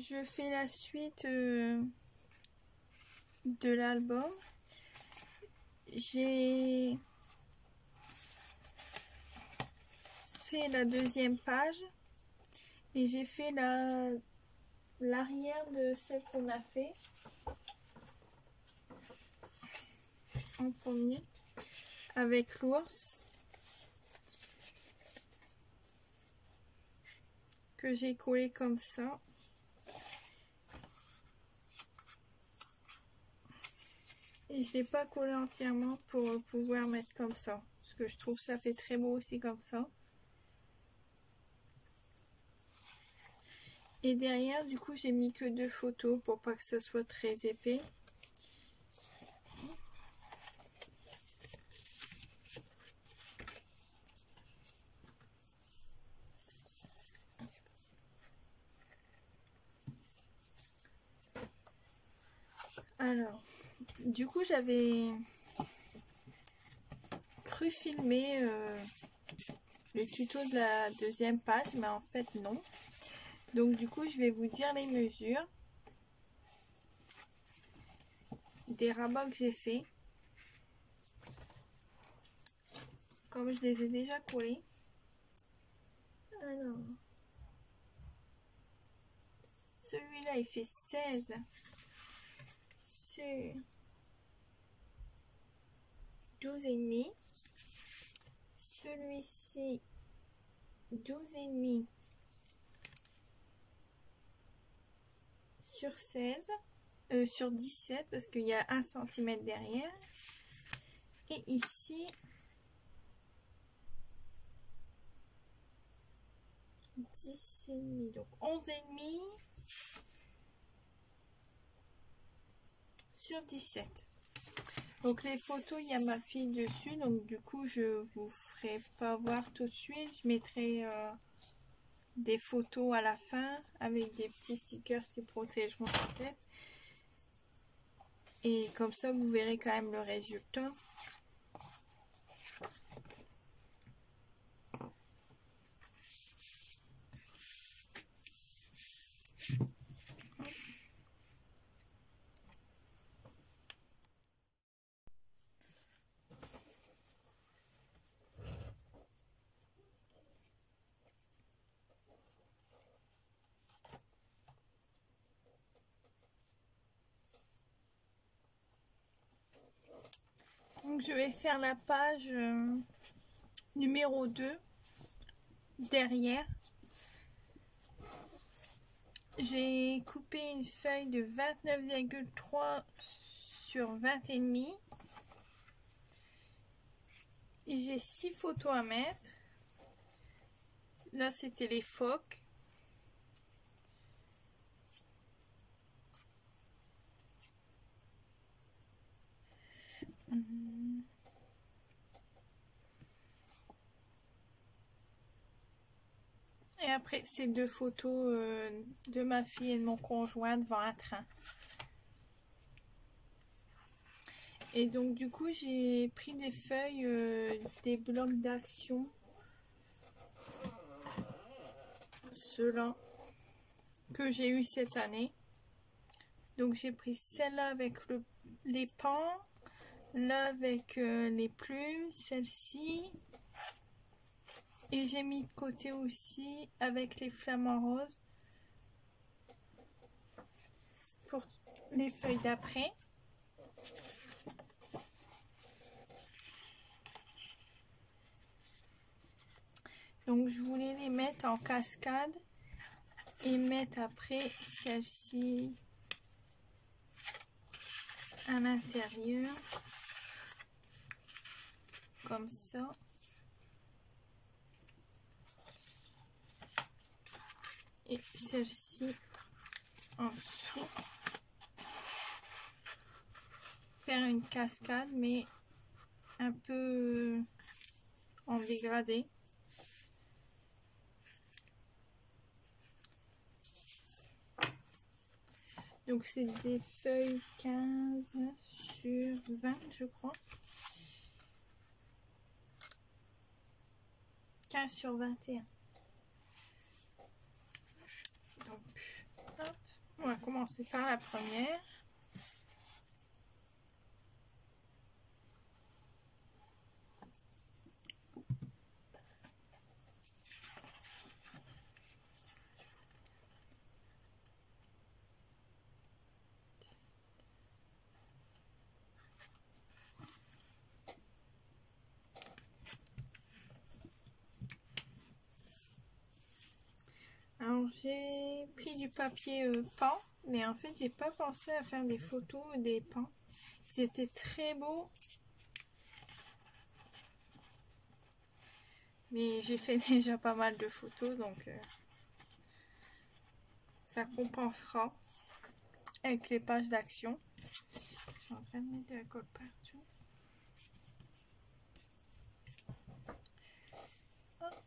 je fais la suite de l'album. J'ai fait la deuxième page et j'ai fait l'arrière de celle qu'on a fait en premier avec l'ours que j'ai collé comme ça. Et je l'ai pas collé entièrement pour pouvoir mettre comme ça. Parce que je trouve que ça fait très beau aussi comme ça. Et derrière, du coup, j'ai mis que 2 photos pour pas que ça soit très épais. Alors, du coup, j'avais cru filmer le tuto de la deuxième page, mais en fait non. Donc du coup, je vais vous dire les mesures des rabats que j'ai fait. Comme je les ai déjà collés. Alors, celui-là, il fait 16 sur 12,5. Celui-ci, 12,5 sur 16. Sur 17 parce qu'il y a 1 cm derrière. Et ici, 10,5, donc 11,5 sur 17. Donc les photos, il y a ma fille dessus, donc du coup je vous ferai pas voir tout de suite. Je mettrai des photos à la fin avec des petits stickers qui protégeront sa tête. Et comme ça vous verrez quand même le résultat. Donc je vais faire la page numéro 2 derrière. J'ai coupé une feuille de 29,3 sur 20,5. Et j'ai 6 photos à mettre. Là c'était les phoques. Et après, c'est 2 photos de ma fille et de mon conjoint devant un train. Et donc, du coup, j'ai pris des feuilles, des blocs d'action. Ceux-là que j'ai eu cette année. Donc, j'ai pris celle-là avec les pans. Là, avec les plumes. Celle-ci. Et j'ai mis de côté aussi avec les flamants roses pour les feuilles d'après. Donc je voulais les mettre en cascade et mettre après celle-ci à l'intérieur comme ça. Et celle-ci en dessous. Faire une cascade mais un peu en dégradé. Donc c'est des feuilles 15 sur 20 je crois. 15 sur 21. Donc hop. commencer par la première. Alors j'ai pris du papier peint, mais en fait j'ai pas pensé à faire des photos des peints. Ils étaient très beaux, mais j'ai fait déjà pas mal de photos, donc ça compensera avec les pages d'action. Je suis en train de mettre de la colle partout. Hop.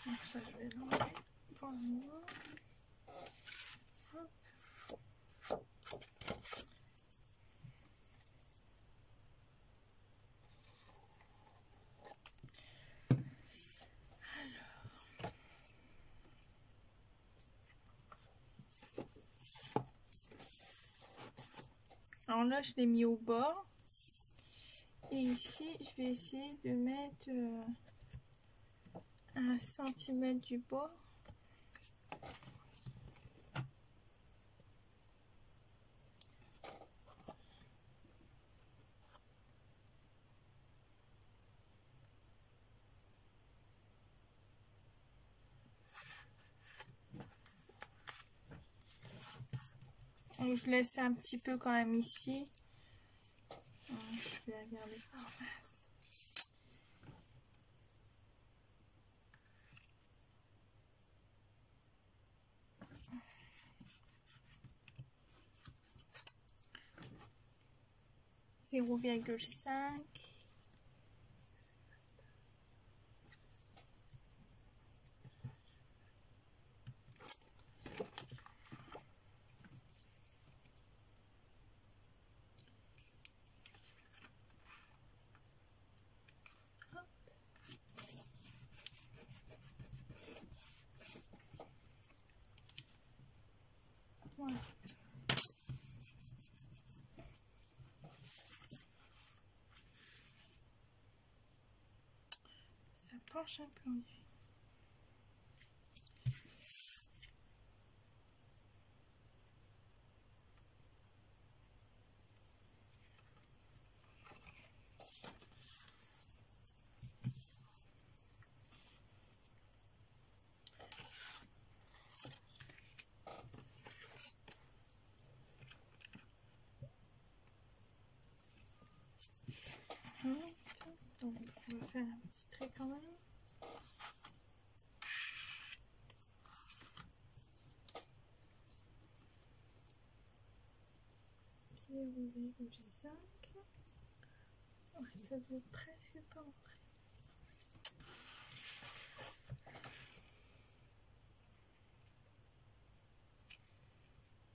Donc ça je vais l'enlever pour le moment. Hop. Alors là je l'ai mis au bord. Et ici je vais essayer de mettre 1 cm du bord. Donc je laisse un petit peu quand même ici. Je vais regarder par face. (0,5). Voilà. Ça penche un peu en dirait. Donc on va faire un petit trait quand même. (0,5). Ouais, ça veut presque pas entrer.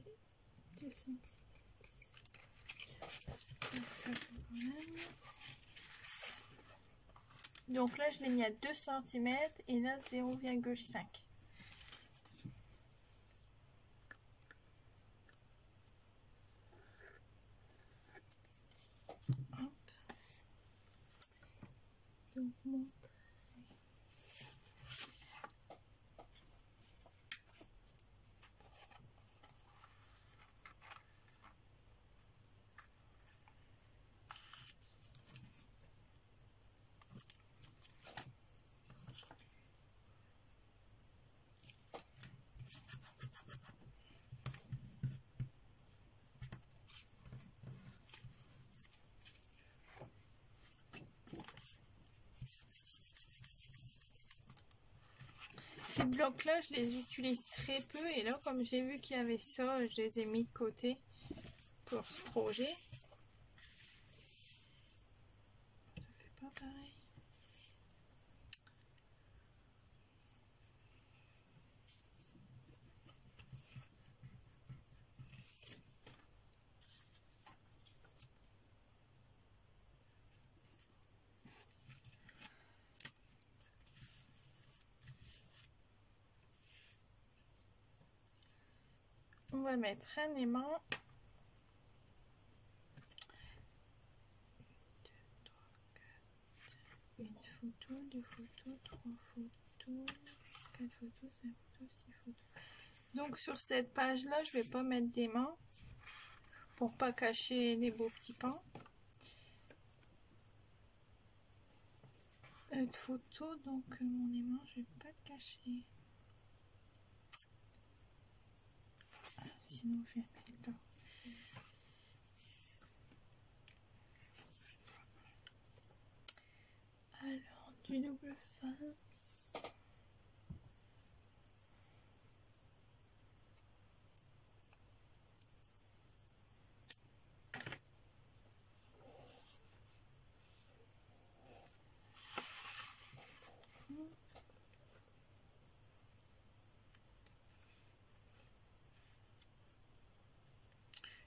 Et 2 cm. Ça fait quand même. Donc là je l'ai mis à 2 cm et là 0,5. Donc mon Ces blocs-là, je les utilise très peu et là, comme j'ai vu qu'il y avait ça, je les ai mis de côté pour ce projet. Ça fait pas pareil. On va mettre un aimant. 1 photo, 2 photos, 3 photos, 4 photos, 5 photos, 6 photos. Donc sur cette page là, je vais pas mettre d'aimant pour pas cacher les beaux petits pans. De photos, donc mon aimant, je vais pas le cacher. Sinon je vais le mettre là. Alors, du double face.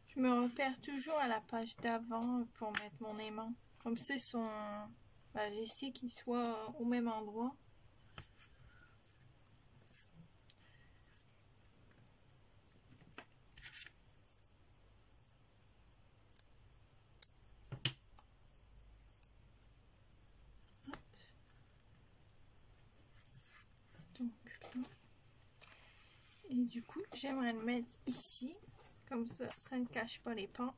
Je me repère toujours à la page d'avant pour mettre mon aimant. Comme ça, j'essaie qu'ils soient au même endroit. Hop. Donc là. Et du coup, j'aimerais le mettre ici. Comme ça, ça ne cache pas les pans.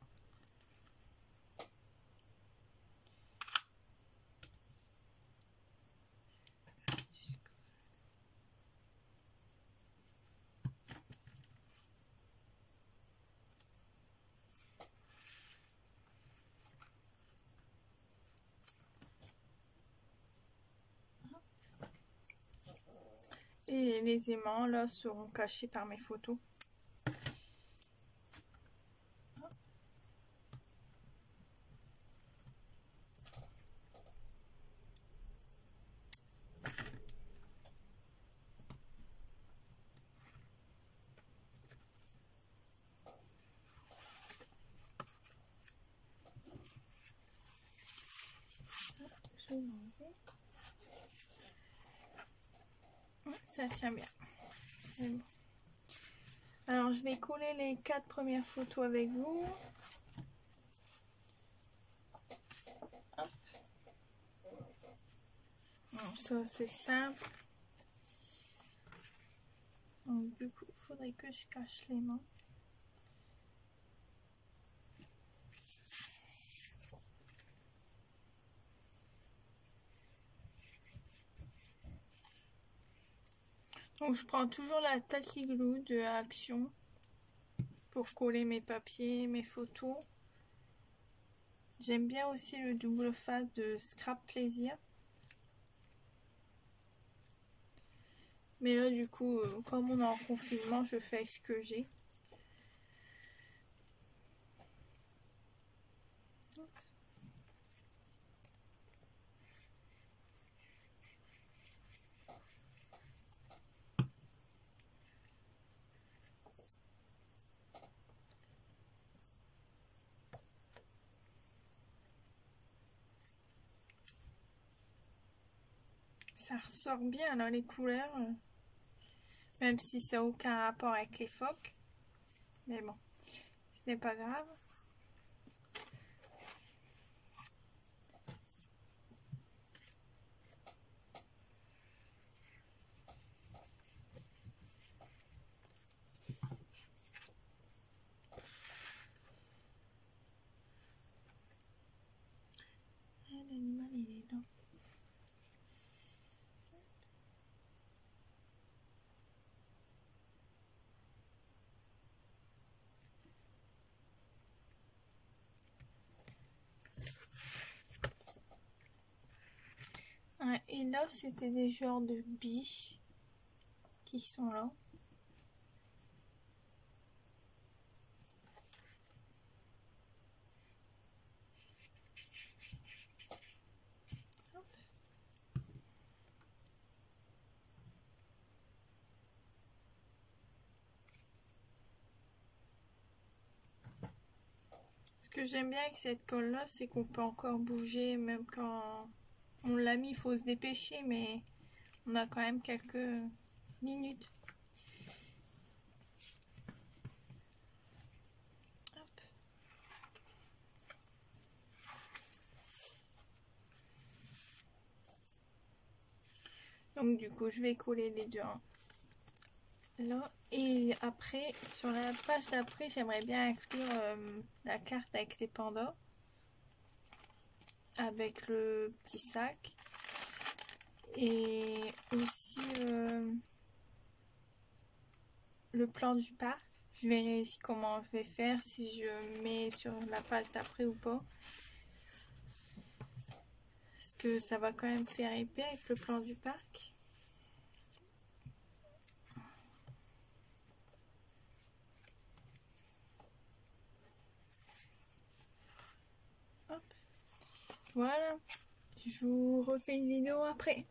Et les aimants là seront cachés par mes photos. Je vais l'enlever. Ouais, ça tient bien. Bon. Alors je vais coller les 4 premières photos avec vous. Hop. Bon, ça c'est simple. Donc du coup, il faudrait que je cache les mains. Donc je prends toujours la tacky glue de Action pour coller mes papiers, mes photos. J'aime bien aussi le double face de Scrap Plaisir. Mais là du coup, comme on est en confinement, je fais avec ce que j'ai. Ça ressort bien là les couleurs, même si ça n'a aucun rapport avec les phoques. Mais bon, ce n'est pas grave. L'animal il est là. Ouais, et là c'était des genres de biches qui sont là. Ce que j'aime bien avec cette colle là, c'est qu'on peut encore bouger même quand on l'a mis. Il faut se dépêcher, mais on a quand même quelques minutes. Donc du coup, je vais coller les deux là. Et après, sur la page d'après, j'aimerais bien inclure la carte avec les pandas. Avec le petit sac. Et aussi le plan du parc. Je verrai comment je vais faire, si je mets sur la page d'après ou pas. Parce que ça va quand même faire épais avec le plan du parc. Hop. Voilà. Je vous refais une vidéo après.